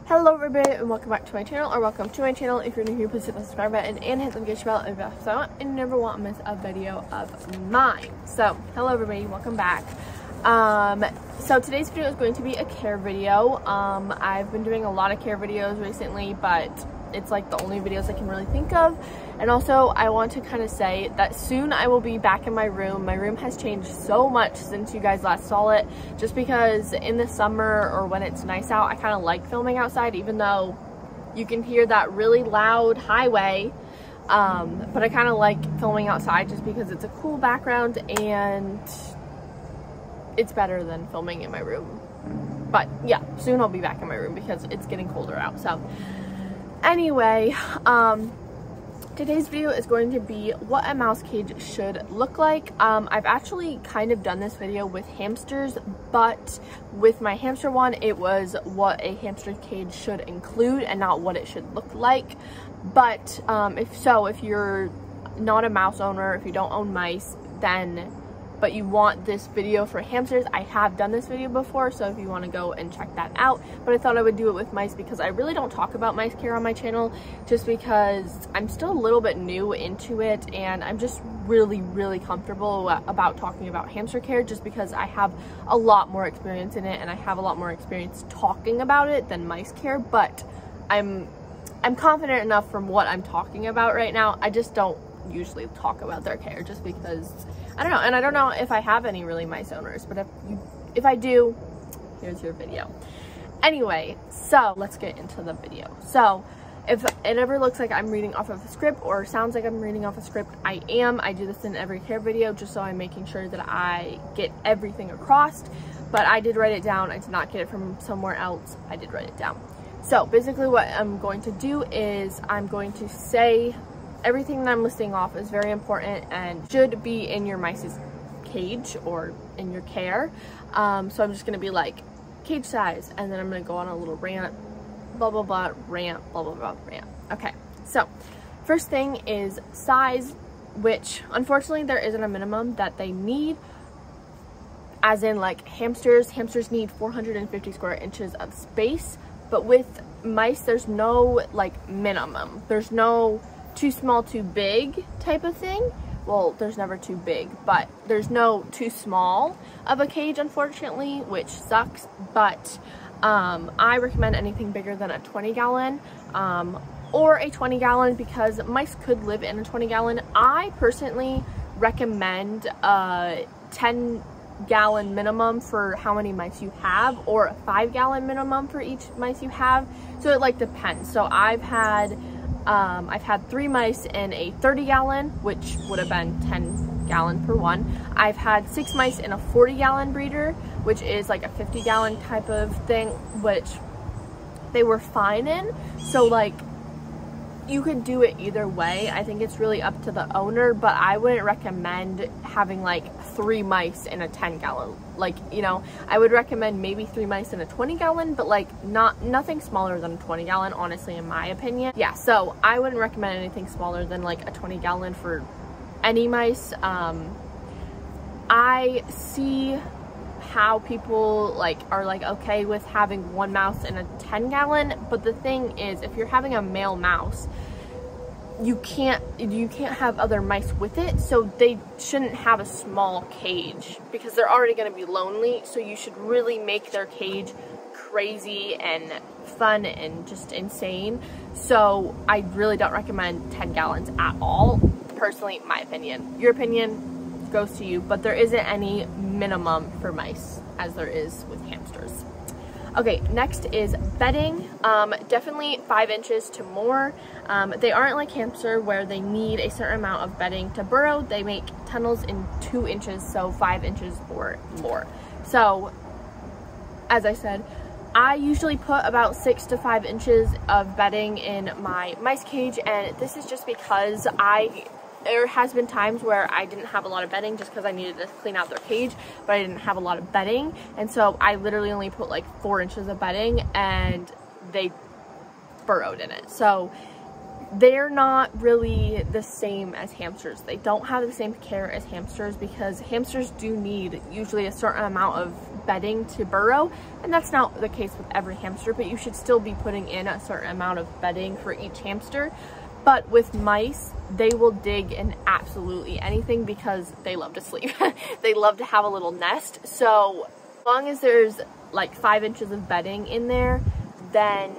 Hello everybody and welcome back to my channel, or welcome to my channel. If you're new here, please hit the subscribe button and hit the notification bell if you never want to miss a video of mine. So hello everybody, welcome back. So today's video is going to be a care video. I've been doing a lot of care videos recently, but it's like the only videos I can really think of. And also I want to kind of say that soon I will be back in my room. My room has changed so much since you guys last saw it, just because in the summer or when it's nice out, I kind of like filming outside, even though you can hear that really loud highway. But I kind of like filming outside just because it's a cool background and it's better than filming in my room. But yeah, soon I'll be back in my room because it's getting colder out. So anyway, today's video is going to be what a mouse cage should look like. I've actually kind of done this video with hamsters, but with my hamster one, it was what a hamster cage should include and not what it should look like. But if you're not a mouse owner, if you don't own mice, but you want this video for hamsters, I have done this video before, so if you want to go and check that out. But I thought I would do it with mice because I really don't talk about mice care on my channel, just because I'm still a little bit new into it, and I'm just really comfortable about talking about hamster care, just because I have a lot more experience in it and I have a lot more experience talking about it than mice care. But I'm confident enough from what I'm talking about right now. I just don't usually talk about their care just because I don't know, and I don't know if I have any really mice owners, but if I do, here's your video. Anyway, so let's get into the video. So if it ever looks like I'm reading off of a script or sounds like I'm reading off a script, I am. I do this in every care video just so I'm making sure that I get everything across, but I did write it down. I did not get it from somewhere else. I did write it down. So basically what I'm going to do is I'm going to say everything that I'm listing off is very important and should be in your mice's cage or in your care. So I'm just gonna be like cage size, and then I'm gonna go on a little rant, blah blah blah, rant, blah blah blah, rant. Okay, so first thing is size, which unfortunately there isn't a minimum that they need. As in, like hamsters need 450 square inches of space, but with mice there's no like minimum. There's no too small, too big type of thing. Well, there's never too big, but there's no too small of a cage, unfortunately, which sucks. But I recommend anything bigger than a 20-gallon or a 20-gallon, because mice could live in a 20-gallon. I personally recommend a 10-gallon minimum for how many mice you have, or a 5-gallon minimum for each mice you have. So it like depends. So I've had 3 mice in a 30-gallon, which would have been 10-gallon per one. I've had 6 mice in a 40-gallon breeder, which is like a 50-gallon type of thing, which they were fine in. So like you could do it either way. I think it's really up to the owner, but I wouldn't recommend having like 3 mice in a 10-gallon. Like, you know, I would recommend maybe 3 mice in a 20-gallon, but like nothing smaller than a 20-gallon, honestly, in my opinion. Yeah, so I wouldn't recommend anything smaller than like a 20-gallon for any mice. I see how people like are like okay with having 1 mouse in a 10-gallon, but the thing is, if you're having a male mouse, you can't have other mice with it, so they shouldn't have a small cage because they're already going to be lonely. So you should really make their cage crazy and fun and just insane. So I really don't recommend 10 gallons at all, personally, my opinion. Your opinion goes to you, but there isn't any minimum for mice as there is with hamsters. Okay, next is bedding. Definitely 5 inches to more. They aren't like hamster where they need a certain amount of bedding to burrow. They make tunnels in 2 inches, so 5 inches or more. So as I said, I usually put about 6 to 5 inches of bedding in my mice cage, and this is just because there has been times where I didn't have a lot of bedding just because I needed to clean out their cage, but I didn't have a lot of bedding, and so I literally only put like 4 inches of bedding and they burrowed in it. So they're not really the same as hamsters. They don't have the same care as hamsters because hamsters do need usually a certain amount of bedding to burrow, and that's not the case with every hamster, but you should still be putting in a certain amount of bedding for each hamster. But with mice, they will dig in absolutely anything because they love to sleep. They love to have a little nest. So as long as there's like 5 inches of bedding in there, then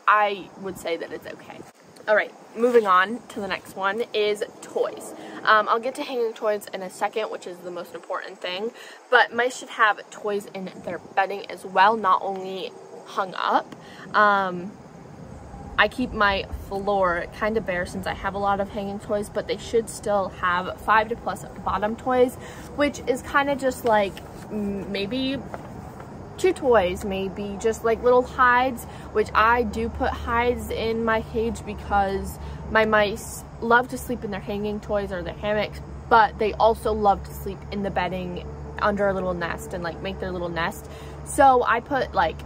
I would say that it's okay. All right, moving on to the next one is toys. I'll get to hanging toys in a second, which is the most important thing, but mice should have toys in their bedding as well, not only hung up. I keep my floor kind of bare since I have a lot of hanging toys, but they should still have 5 to plus bottom toys, which is kind of just like maybe 2 toys, maybe just like little hides, which I do put hides in my cage because my mice love to sleep in their hanging toys or their hammocks, but they also love to sleep in the bedding under a little nest and like make their little nest. So I put like,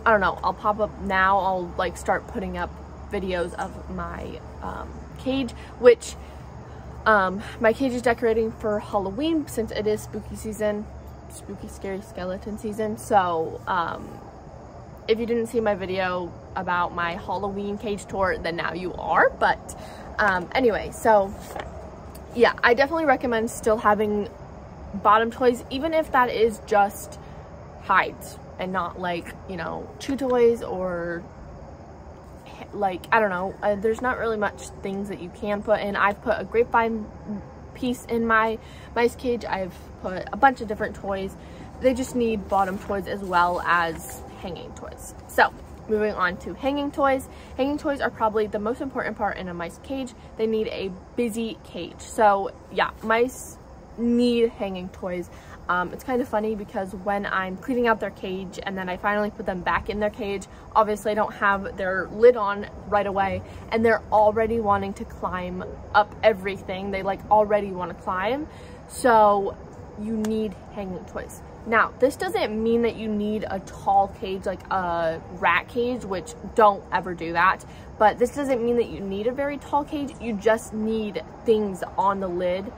I don't know, I'll pop up now, I'll like start putting up videos of my cage, which my cage is decorating for Halloween since it is spooky season, spooky scary skeleton season. So if you didn't see my video about my Halloween cage tour, then now you are. But anyway, so yeah, I definitely recommend still having bottom toys, even if that is just hides and not like, you know, chew toys or like, I don't know, there's not really much things that you can put in. I've put a grapevine piece in my mice cage. I've put a bunch of different toys. They just need bottom toys as well as hanging toys. So moving on to hanging toys. Hanging toys are probably the most important part in a mice cage. They need a busy cage. So yeah, mice need hanging toys. It's kind of funny because when I'm cleaning out their cage and then I finally put them back in their cage, obviously I don't have their lid on right away and they're already wanting to climb up everything. They like already want to climb. So you need hanging toys. Now, this doesn't mean that you need a tall cage like a rat cage, which don't ever do that. But this doesn't mean that you need a very tall cage. You just need things on the lid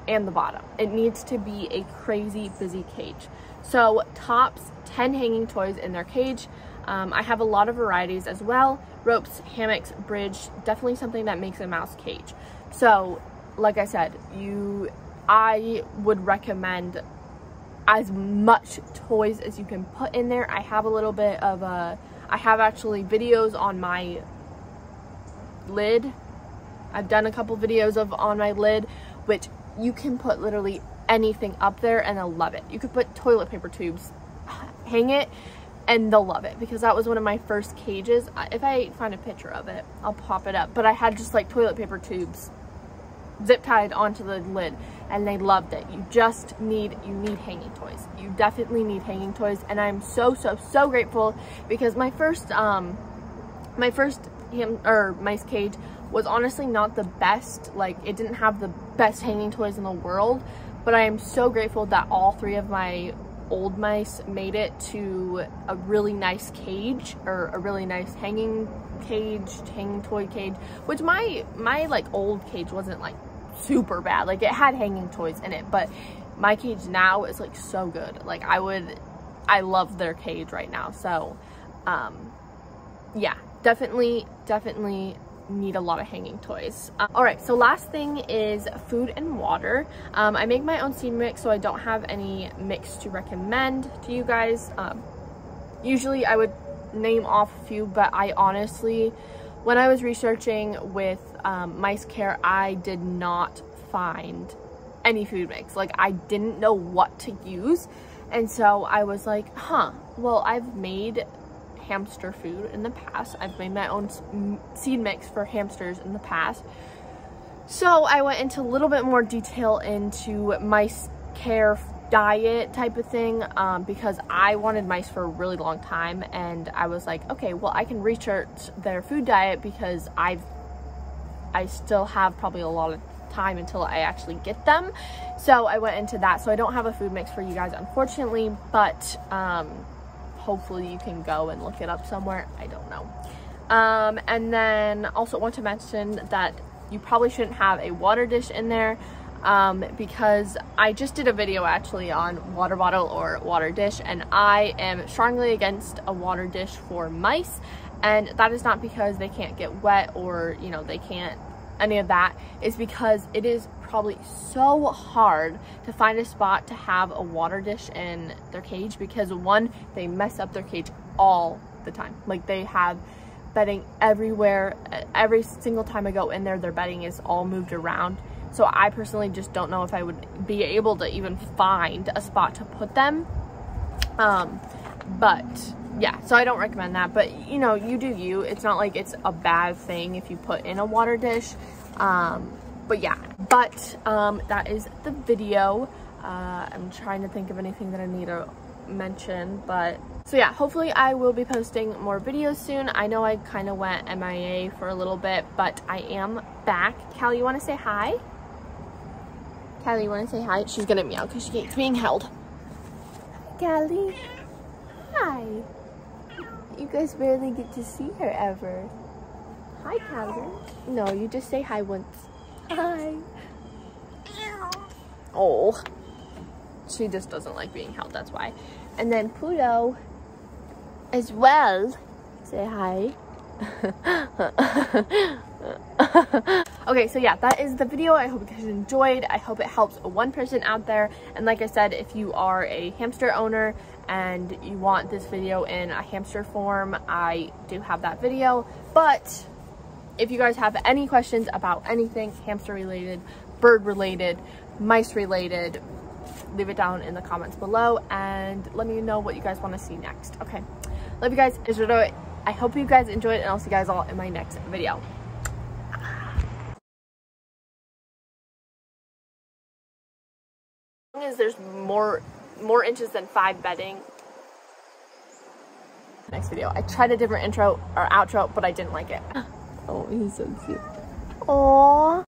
and the bottom. It needs to be a crazy busy cage. So tops 10 hanging toys in their cage. I have a lot of varieties as well. Ropes, hammocks, bridge, definitely something that makes a mouse cage. So like I said, I would recommend as much toys as you can put in there. I have a little bit of I have actually videos on my lid. I've done a couple videos on my lid, which you can put literally anything up there and they'll love it. You could put toilet paper tubes, hang it, and they'll love it, because that was one of my first cages. If I find a picture of it, I'll pop it up. But I had just like toilet paper tubes zip tied onto the lid and they loved it. You need hanging toys. You definitely need hanging toys, and I'm so grateful because my first mice cage was honestly not the best. Like, it didn't have the best hanging toys in the world, but I am so grateful that all 3 of my old mice made it to a really nice cage, or a really nice hanging toy cage, which my like old cage wasn't like super bad. Like, it had hanging toys in it, but my cage now is like so good. Like, I love their cage right now. So yeah, definitely need a lot of hanging toys. All right, so last thing is food and water. I make my own seed mix, so I don't have any mix to recommend to you guys. Usually I would name off a few, but I honestly, when I was researching with mice care, I did not find any food mix. Like, I didn't know what to use, and so I was like, well, I've made hamster food in the past. I've made my own seed mix for hamsters in the past. So I went into a little bit more detail into mice care diet type of thing, because I wanted mice for a really long time, and I was like, okay, well, I can research their food diet because I still have probably a lot of time until I actually get them. So I went into that. So I don't have a food mix for you guys, unfortunately, but hopefully you can go and look it up somewhere. I don't know. And then also want to mention that you probably shouldn't have a water dish in there, because I just did a video actually on water bottle or water dish, and I am strongly against a water dish for mice. And that is not because they can't get wet or, you know, they can't any of that. It's because it is probably so hard to find a spot to have a water dish in their cage, because one, they mess up their cage all the time. Like, they have bedding everywhere. Every single time I go in there, their bedding is all moved around. So I personally just don't know if I would be able to even find a spot to put them. But yeah, so I don't recommend that. But you know, you do you. It's not like it's a bad thing if you put in a water dish. But yeah, that is the video. I'm trying to think of anything that I need to mention, but so yeah, hopefully I will be posting more videos soon. I know I kind of went MIA for a little bit, but I am back. Callie, you want to say hi? Callie, you want to say hi? She's gonna meow because she keeps being held. Callie, hi. You guys barely get to see her ever. Hi, Callie. No, you just say hi once. Hi. Oh, she just doesn't like being held, that's why. And then Pluto as well. Say hi. Okay, so yeah, that is the video. I hope you guys enjoyed. I hope it helps one person out there. And like I said, if you are a hamster owner and you want this video in a hamster form, I do have that video. But if you guys have any questions about anything hamster related, bird related, mice related, leave it down in the comments below and let me know what you guys want to see next. Okay, love you guys. I hope you guys enjoyed, and I'll see you guys all in my next video. As long as there's more inches than 5 bedding. Next video. I tried a different intro or outro, but I didn't like it. Oh, he's so cute. Aww.